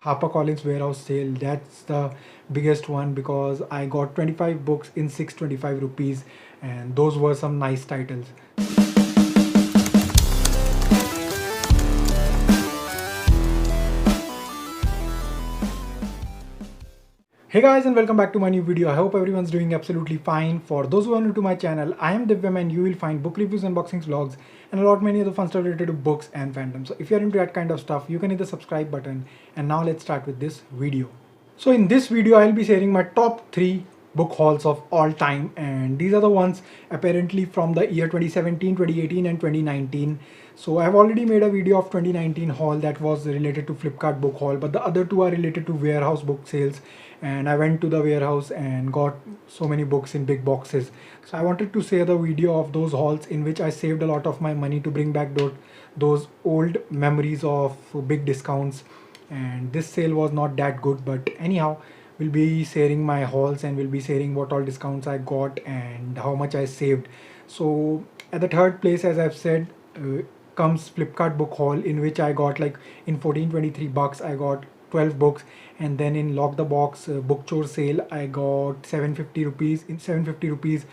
HarperCollins warehouse sale. That's the biggest one because I got 25 books in 625 rupees, and those were some nice titles. Hey guys, and welcome back to my new video. I hope everyone's doing absolutely fine. For those who are new to my channel, I am Divyam and you will find book reviews, unboxings, vlogs and a lot many other fun stuff related to books and fandom. So if you're into that kind of stuff, you can hit the subscribe button. And now let's start with this video. So in this video, I'll be sharing my top 3 book hauls of all time, and these are the ones apparently from the year 2017, 2018 and 2019. So I've already made a video of 2019 haul that was related to Flipkart book haul, but the other two are related to warehouse book sales, and I went to the warehouse and got so many books in big boxes. So I wanted to share the video of those hauls in which I saved a lot of my money to bring back those old memories of big discounts. And this sale was not that good, but anyhow, we'll be sharing my hauls and we'll be sharing what all discounts I got and how much I saved. So at the third place, as I've said, comes Flipkart book haul, in which I got like in 1423 bucks I got 12 books, and then in Lock the Box book chore sale I got 750 rupees. In 750 rupees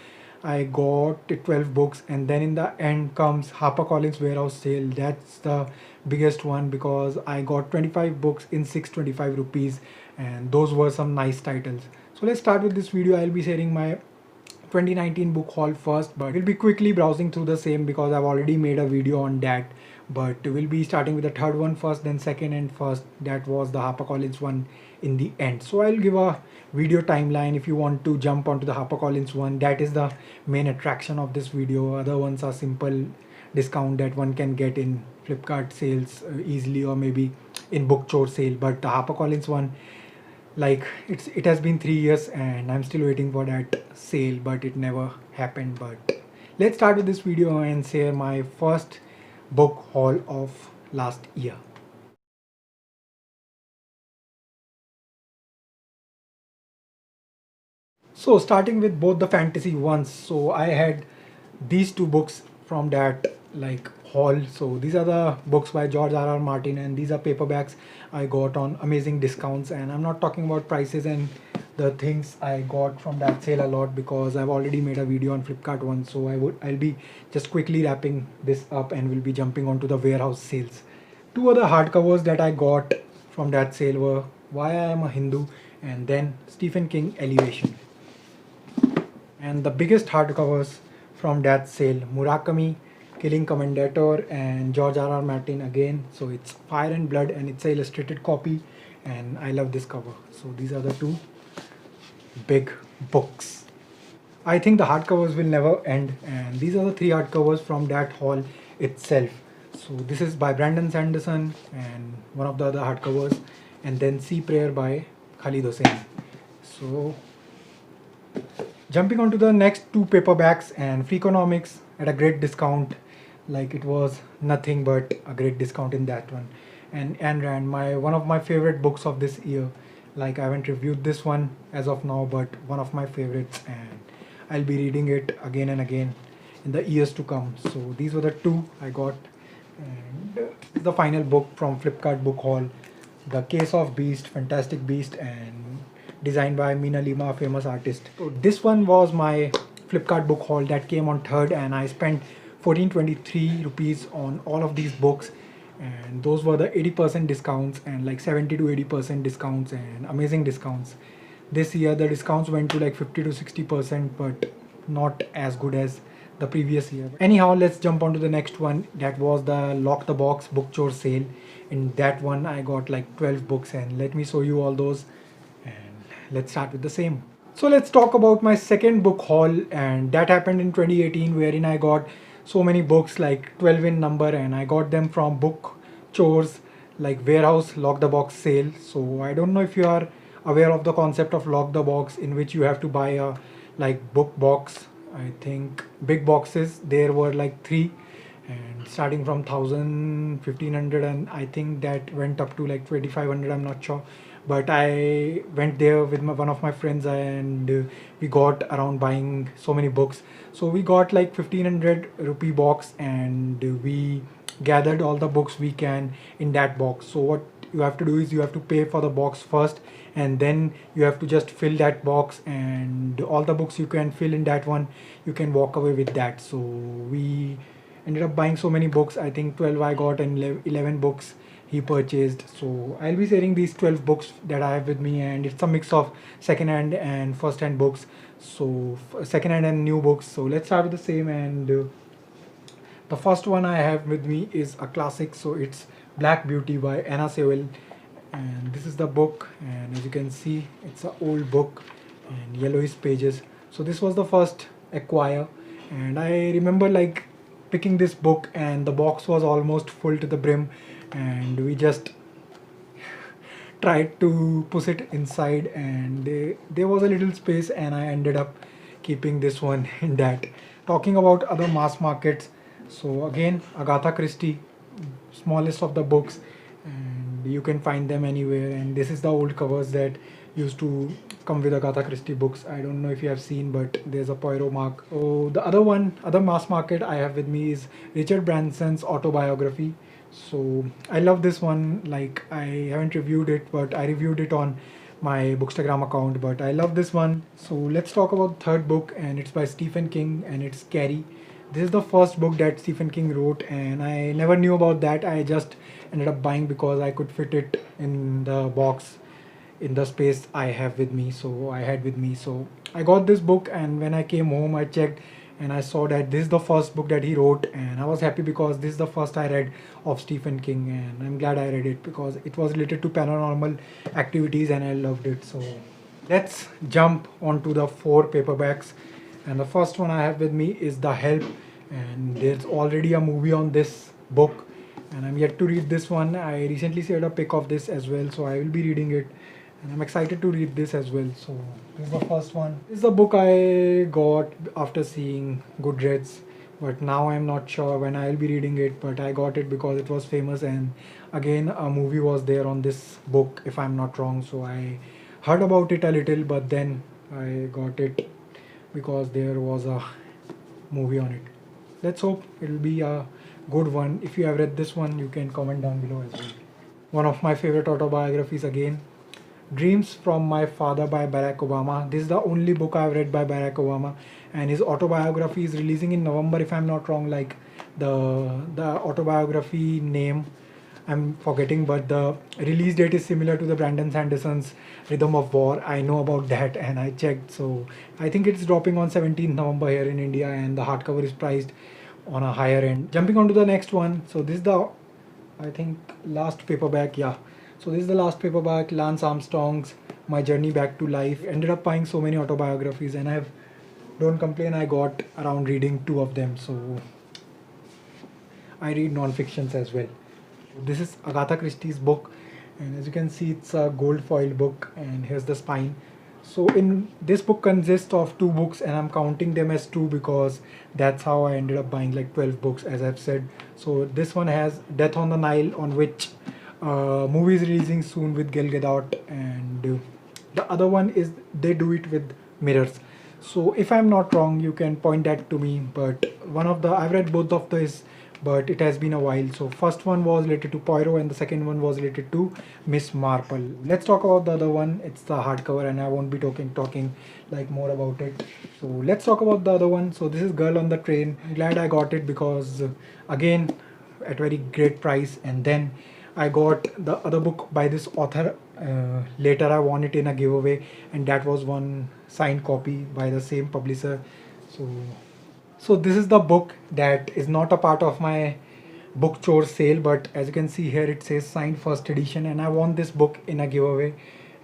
I got 12 books, and then in the end comes HarperCollins warehouse sale. That's the biggest one because I got 25 books in 625 rupees, and those were some nice titles. So let's start with this video. I'll be sharing my 2019 book haul first, but we'll be quickly browsing through the same because I've already made a video on that. But we'll be starting with the third one first, then second, and first. That was the HarperCollins one in the end. So I'll give a video timeline if you want to jump onto the HarperCollins one. That is the main attraction of this video. Other ones are simple discount that one can get in Flipkart sales easily, or maybe in book chore sale. But the HarperCollins one, like it has been 3 years and I'm still waiting for that sale, but it never happened. But let's start with this video and share my first book haul of last year. So starting with both the fantasy ones, so I had these two books from that like haul. So these are the books by George R.R. Martin, and these are paperbacks I got on amazing discounts. And I'm not talking about prices and the things I got from that sale a lot because I've already made a video on Flipkart one. So I'll be just quickly wrapping this up and we'll be jumping onto the warehouse sales. Two other hardcovers that I got from that sale were Why I Am a Hindu and then Stephen King Elevation. And the biggest hardcovers from that sale, Murakami, Killing Commendator, and George R.R. Martin again. So it's Fire and Blood and it's an illustrated copy, and I love this cover. So these are the two big books. I think the hardcovers will never end, and these are the 3 hardcovers from that haul itself. So this is by Brandon Sanderson and one of the other hardcovers, and then Sea Prayer by Khalid Hosseini. So jumping on to the next 2 paperbacks, and Freakonomics at a great discount, like it was nothing but a great discount in that one. And Ayn Rand, one of my favorite books of this year. Like I haven't reviewed this one as of now, but one of my favorites, and I'll be reading it again and again in the years to come. So these were the 2 I got. And the final book from Flipkart book haul, The Case of Beast, Fantastic Beast, and designed by Mina Lima, a famous artist. So this one was my Flipkart book haul that came on 3rd, and I spent 1423 rupees on all of these books, and those were the 80% discounts and like 70 to 80% discounts and amazing discounts. This year the discounts went to like 50 to 60%, but not as good as the previous year. Anyhow, let's jump on to the next one. That was the Lock the Box book chore sale. In that one I got like 12 books, and let me show you all those, and let's start with the same. So let's talk about my second book haul, and that happened in 2018, wherein I got so many books, like 12 in number, and I got them from book chores like warehouse Lock the Box sale. So I don't know if you are aware of the concept of Lock the Box, in which you have to buy a like book box. I think big boxes there were like 3, and starting from 1000, 1500, and I think that went up to like 2500, I'm not sure. But I went there with one of my friends, and we got around buying so many books. So we got like 1500 rupee box, and we gathered all the books we can in that box. So what you have to do is you have to pay for the box first, and then you have to just fill that box, and all the books you can fill in that one, you can walk away with that. So we ended up buying so many books. I think 12 I got, and 11 books he purchased. So I'll be sharing these 12 books that I have with me, and it's a mix of second hand and first hand books. So second hand and new books. So let's start with the same. And the first one I have with me is a classic. So it's Black Beauty by Anna Sewell, and this is the book. And as you can see, it's an old book and yellowish pages. So this was the first acquire, and I remember like picking this book, and the box was almost full to the brim, and we just tried to push it inside, and there was a little space, and I ended up keeping this one in that. Talking about other mass markets, so again Agatha Christie, smallest of the books, and you can find them anywhere. And this is the old covers that used to come with Agatha Christie books. I don't know if you have seen, but there's a Poirot mark. So the other mass market I have with me is Richard Branson's autobiography. So I love this one. Like, I haven't reviewed it, but I reviewed it on my Bookstagram account. But I love this one. So let's talk about the third book, and it's by Stephen King, and it's Carrie. This is the first book that Stephen King wrote, and I never knew about that. I just ended up buying because I could fit it in the box in the space I have with me. So I had with me. So I got this book, and when I came home, I checked, and I saw that this is the first book that he wrote, and I was happy because this is the first I read of Stephen King, and I'm glad I read it because it was related to paranormal activities, and I loved it. So let's jump onto the 4 paperbacks, and the first one I have with me is The Help, and there's already a movie on this book, and I'm yet to read this one. I recently shared a pic of this as well, so I will be reading it, and I'm excited to read this as well. So this is the first one. This is the book I got after seeing Goodreads, but now I'm not sure when I'll be reading it, but I got it because it was famous, and again a movie was there on this book if I'm not wrong. So I heard about it a little, but then I got it because there was a movie on it. Let's hope it'll be a good one. If you have read this one, you can comment down below as well. One of my favorite autobiographies again, Dreams from My Father by Barack Obama. This is the only book I've read by Barack Obama, and his autobiography is releasing in November if I'm not wrong. Like the autobiography name I'm forgetting, but the release date is similar to the Brandon Sanderson's Rhythm of War. I know about that, and I checked. So I think it's dropping on 17th November here in India, and the hardcover is priced on a higher end. Jumping on to the next one. So this is the, I think, last paperback. Yeah. So this is the last paperback, Lance Armstrong's My Journey Back to Life. Ended up buying so many autobiographies, and don't complain, I got around reading 2 of them. So I read non-fictions as well. This is Agatha Christie's book, and as you can see, it's a gold foil book, and here's the spine. So in this book consists of 2 books, and I'm counting them as 2 because that's how I ended up buying like 12 books, as I've said. So this one has Death on the Nile, on which movie is releasing soon with Gal Gadot, and the other one is They Do It With Mirrors. So if I'm not wrong, you can point that to me, but I've read both of these, but it has been a while. So first one was related to Poirot, and the second one was related to Miss Marple. Let's talk about the other one. It's the hardcover, and I won't be talking like more about it. So let's talk about the other one. So this is Girl on the Train. I'm glad I got it because again, at very great price. And then I got the other book by this author. Later I won it in a giveaway, and that was one signed copy by the same publisher. So this is the book that is not a part of my book chore sale, but as you can see here, it says signed first edition, and I won this book in a giveaway,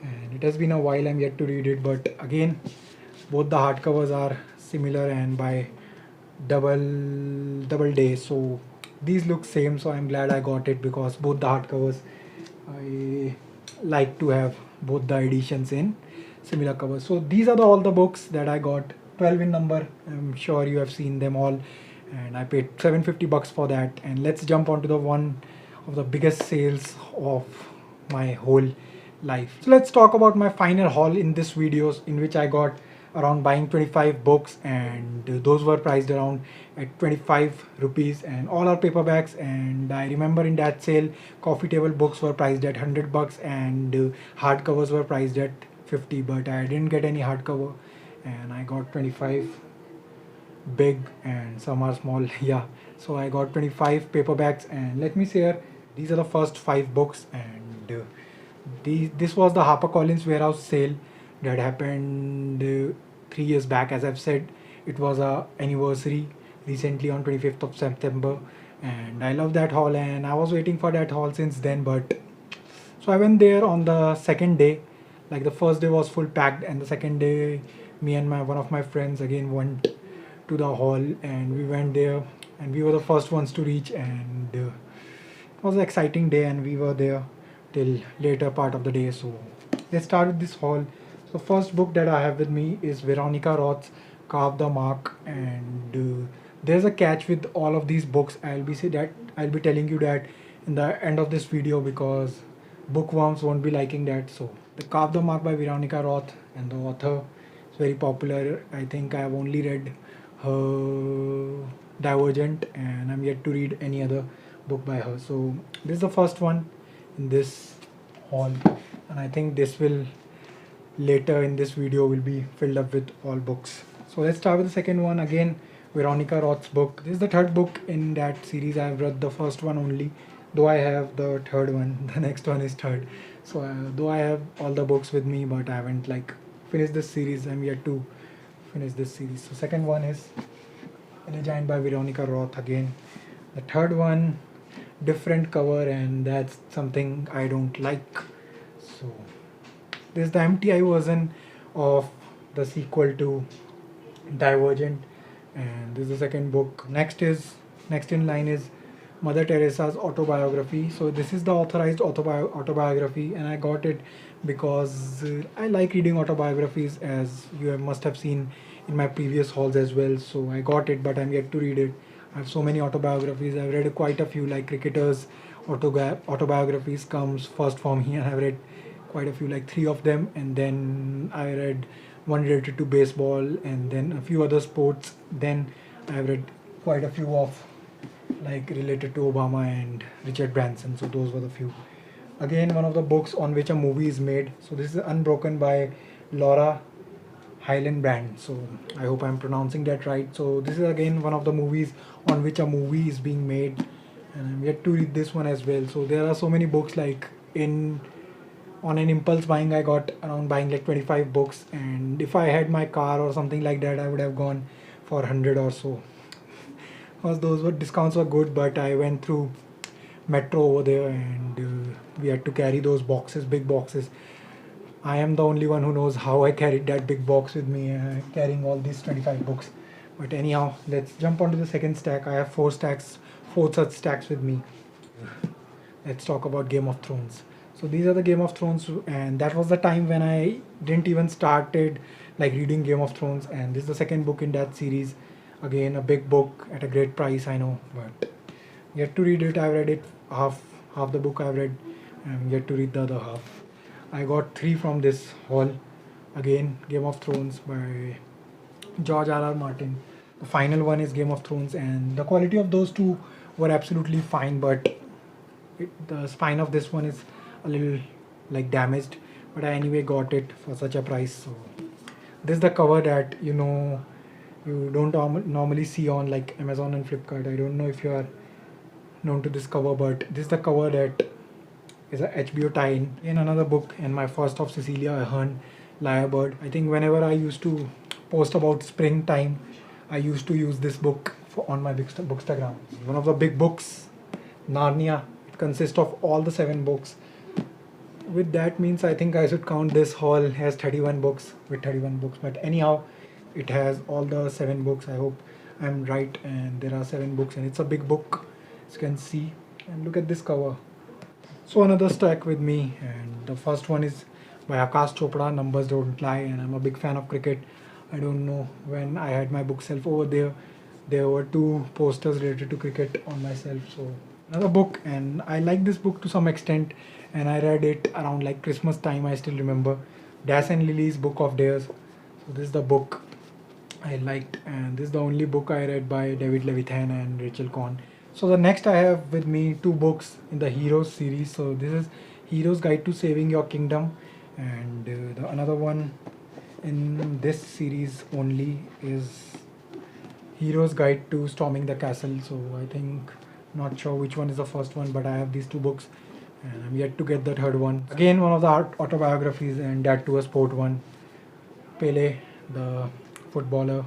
and it has been a while. I'm yet to read it, but again, both the hardcovers are similar and by double day. So these look same, so I'm glad I got it because both the hardcovers, I like to have both the editions in similar covers. So these are all the books that I got, 12 in number. I'm sure you have seen them all, and I paid $750 for that. And let's jump onto the one of the biggest sales of my whole life. So let's talk about my final haul in this video, in which I got around buying 25 books, and those were priced around at 25 rupees, and all are paperbacks. And I remember in that sale, coffee table books were priced at 100 bucks, and hardcovers were priced at 50, but I didn't get any hardcover, and I got 25 big and some are small. Yeah, so I got 25 paperbacks, and let me share, these are the first 5 books. And this was the HarperCollins warehouse sale that happened 3 years back. As I've said, it was a anniversary recently on 25th of September, and I love that haul, and I was waiting for that haul since then. But so I went there on the second day. Like, the first day was full packed, and the second day, me and my one of my friends again went to the hall, and we went there, and we were the first ones to reach, and it was an exciting day, and we were there till later part of the day. So let's start with this haul. So first book that I have with me is Veronica Roth's Carve the Mark, and there's a catch with all of these books. I'll be telling you that in the end of this video, because bookworms won't be liking that. So the Carve the Mark by Veronica Roth, and the author is very popular. I think I have only read her Divergent, and I'm yet to read any other book by her. So this is the first one in this haul, and I think this will later in this video will be filled up with all books. So let's start with the second one. Again, Veronica Roth's book. This is the third book in that series. I've read the first one only, though I have the third one. The next one is third. So though I have all the books with me, but I haven't finished this series. I'm yet to finish this series. So second one is Illegiant by Veronica Roth again. The third one, different cover, and that's something I don't like. So this is the MTI version of the sequel to Divergent, and this is the second book. Next in line is Mother Teresa's autobiography. So this is the authorized autobiography, and I got it because I like reading autobiographies, as you must have seen in my previous hauls as well. So I got it, but I'm yet to read it. I have so many autobiographies. I've read quite a few, like cricketers autobiographies comes first for me, and I've read quite a few, like 3 of them, and then I read one related to baseball, and then a few other sports. Then I've read quite a few of related to Obama and Richard Branson. So those were the few. Again, one of the books on which a movie is made. So this is Unbroken by Laura Hillenbrand. So I hope I'm pronouncing that right. So this is again one of the movies on which a movie is being made, and I'm yet to read this one as well. So there are so many books, on an impulse buying, I got around buying 25 books, and if I had my car or something like that, I would have gone for 100 or so, because discounts were good. But I went through metro over there, and we had to carry those boxes, big boxes. I am the only one who knows how I carried that big box with me, carrying all these 25 books. But anyhow, let's jump onto the second stack. I have 4 such stacks with me. Let's talk about Game of Thrones. So these are the Game of Thrones, and that was the time when I didn't even started reading Game of Thrones, and this is the second book in that series. Again, a big book at a great price, I know, but yet to read it. I've read it half the book I've read, and yet to read the other half. I got 3 from this haul. Again, Game of Thrones by George R.R. Martin. The final one is Game of Thrones, and the quality of those two were absolutely fine, but the spine of this one is a little damaged, but I anyway got it for such a price. So this is the cover that you don't normally see on Amazon and Flipkart. I don't know if you are known to this cover, but this is the cover that is a HBO tie-in. In another book, and my first of Cecilia Ahern, Lyrebird. I think whenever I used to post about springtime, I used to use this book on my Bookstagram. One of the big books, Narnia. It consists of all the 7 books. With that means I think I should count this haul as 31 books, with 31 books. But anyhow, it has all the 7 books. I hope I'm right, and there are 7 books, and it's a big book, as you can see. And look at this cover. So another stack with me, and the first one is by Akash Chopra, Numbers Don't Lie, and I'm a big fan of cricket. I don't know, when I had my bookshelf over there were 2 posters related to cricket on my shelf. So another book, and I like this book to some extent, and I read it around Christmas time. I still remember Dash and Lily's Book of Dares. So this is the book I liked, and this is the only book I read by David Levithan and Rachel Cohn. So the next I have with me two books in the Heroes series. So this is Heroes Guide to Saving Your Kingdom, and the another one in this series only is Hero's Guide to Storming the Castle. So I think, not sure which one is the first one, but I have these two books and I'm yet to get the third one. Again, one of the autobiographies, and that too a sport one. Pele, the footballer,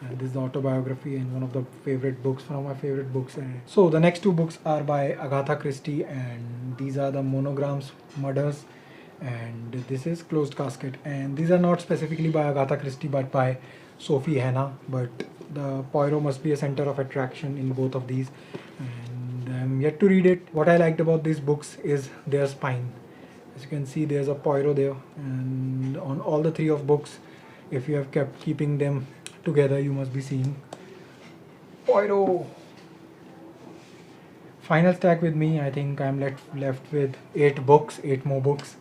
and this is the autobiography and one of the favorite books, one of my favorite books. And so the next two books are by Agatha Christie, and these are the Monograms Murders, and this is Closed Casket. And these are not specifically by Agatha Christie but by Sophie Hannah, but the Poirot must be a center of attraction in both of these, and I'm yet to read it. What I liked about these books is their spine. As you can see, there's a Poirot there, and on all the three of books, if you have kept keeping them together, you must be seeing Poirot. Final stack with me. I think I'm left with 8 more books,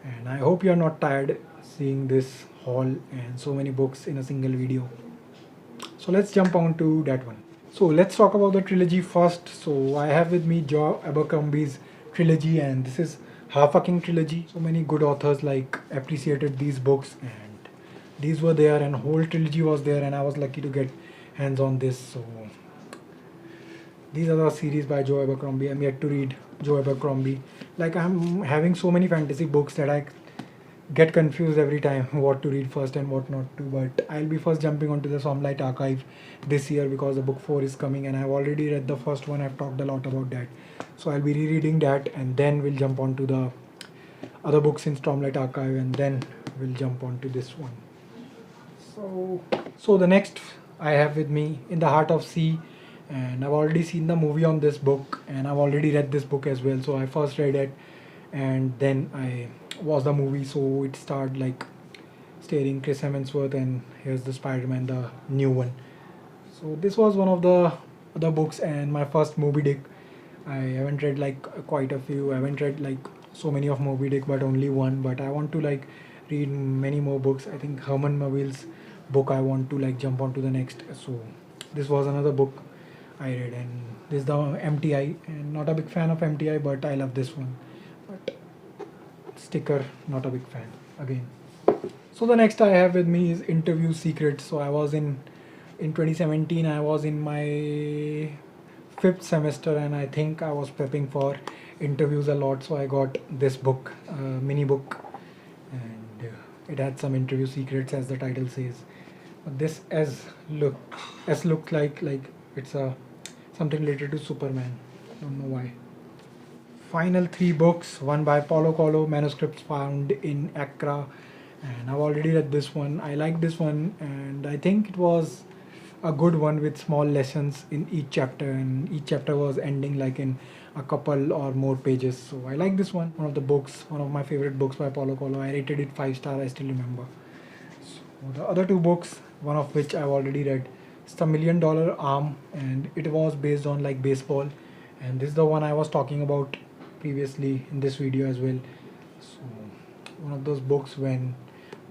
and I hope you're not tired seeing this haul and so many books in a single video. So let's jump on to that one. So let's talk about the trilogy first. So I have with me Joe Abercrombie's trilogy, and this is half-fucking trilogy. So many good authors like appreciated these books, and these were there, and whole trilogy was there, and I was lucky to get hands on this. So these are the series by Joe Abercrombie. I'm yet to read Joe Abercrombie. Like, I'm having so many fantasy books that I get confused every time what to read first and what not to, but I'll be first jumping onto the Stormlight Archive this year because the book 4 is coming, and I've already read the first one. I've talked a lot about that, so I'll be rereading that, and then we'll jump onto the other books in Stormlight Archive, and then we'll jump onto this one. So the next I have with me In the Heart of Sea, and I've already seen the movie on this book, and I've already read this book as well. So I first read it, and then I watched the movie. So it started like starring Chris Hemsworth, and here's the Spider-Man, the new one. So this was one of the other books, and my first Moby Dick. I haven't read like quite a few. I haven't read like so many of Moby Dick, but only one. But I want to like read many more books. I think Herman Melville's book I want to like jump onto the next. So this was another book I read, and this is the MTI, and not a big fan of MTI, but I love this one. But sticker, not a big fan again. So the next I have with me is Interview Secrets. So I was in 2017, I was in my 5th semester, and I think I was prepping for interviews a lot, so I got this book, mini book, and it had some interview secrets as the title says. But this looks like it's a something related to Superman. Don't know why. Final 3 books, one by Paulo Coelho, Manuscripts Found in Accra, and I've already read this one. I like this one, and I think it was a good one with small lessons in each chapter, and each chapter was ending like in a couple or more pages. So I like this one. One of the books, one of my favorite books by Paulo Coelho. I rated it 5 star, I still remember. So the other 2 books, one of which I've already read, it's the $1 Million Arm, and it was based on like baseball, and this is the one I was talking about previously in this video as well. So one of those books when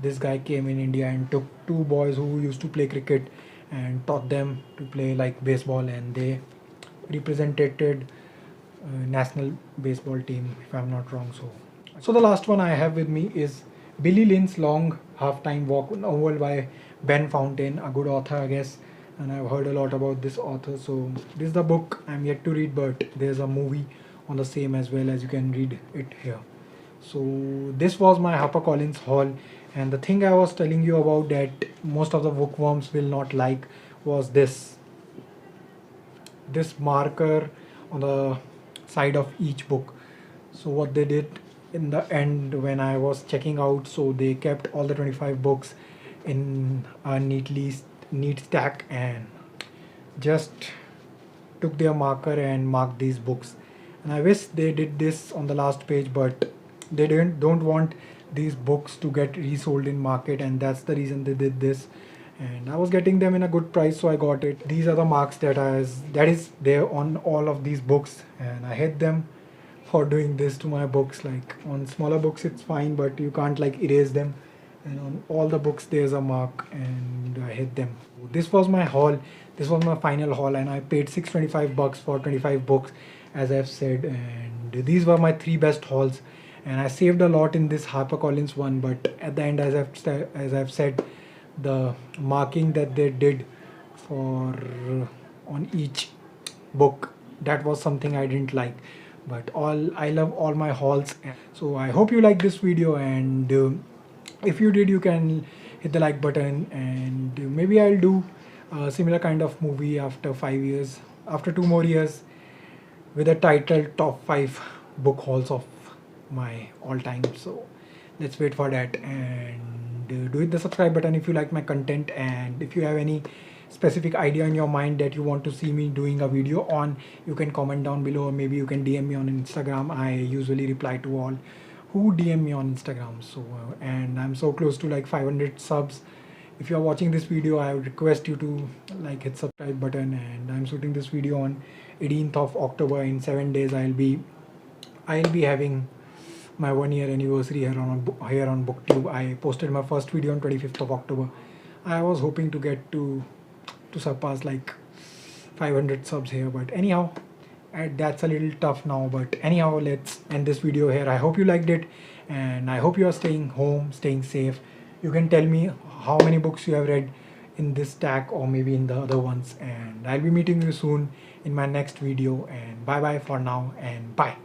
this guy came in India and took 2 boys who used to play cricket and taught them to play like baseball, and they represented national baseball team, if I'm not wrong. So the last one I have with me is Billy Lynn's Long Halftime Walk novel by Ben Fountain, a good author, I guess, and I've heard a lot about this author. So this is the book I'm yet to read, but there's a movie on the same as well, as you can read it here. So this was my HarperCollins haul, and the thing I was telling you about that most of the bookworms will not like was this marker on the side of each book. So what they did in the end when I was checking out, so they kept all the 25 books in a neat stack and just took their marker and marked these books. And I wish they did this on the last page, but they don't want these books to get resold in market, and that's the reason they did this. And I was getting them in a good price, so I got it. These are the marks that is there on all of these books, and I hate them for doing this to my books. Like on smaller books it's fine, but you can't like erase them, and on all the books there's a mark, and I hit them. This was my haul. This was my final haul, and I paid 625 bucks for 25 books, as I've said. And these were my three best hauls, and I saved a lot in this HarperCollins one. But at the end, as I've said, the marking that they did for on each book, that was something I didn't like. But all I love all my hauls. So I hope you like this video, and if you did, you can hit the like button, and maybe I'll do a similar kind of movie after 5 years, after 2 more years, with a title top 5 book hauls of my all time. So let's wait for that, and do hit the subscribe button if you like my content, and if you have any specific idea in your mind that you want to see me doing a video on, you can comment down below, or maybe you can DM me on Instagram. I usually reply to all who DM me on Instagram. So and I'm so close to like 500 subs. If you are watching this video, I would request you to like hit subscribe button. And I'm shooting this video on 18th of October. In 7 days I'll be having my 1 year anniversary here on BookTube. I posted my first video on 25th of October. I was hoping to get to surpass like 500 subs here, but anyhow, that's a little tough now. But anyhow, let's end this video here. I hope you liked it, and I hope you are staying home, staying safe. You can tell me how many books you have read in this stack, or maybe in the other ones, and I'll be meeting you soon in my next video. And bye bye for now, and bye.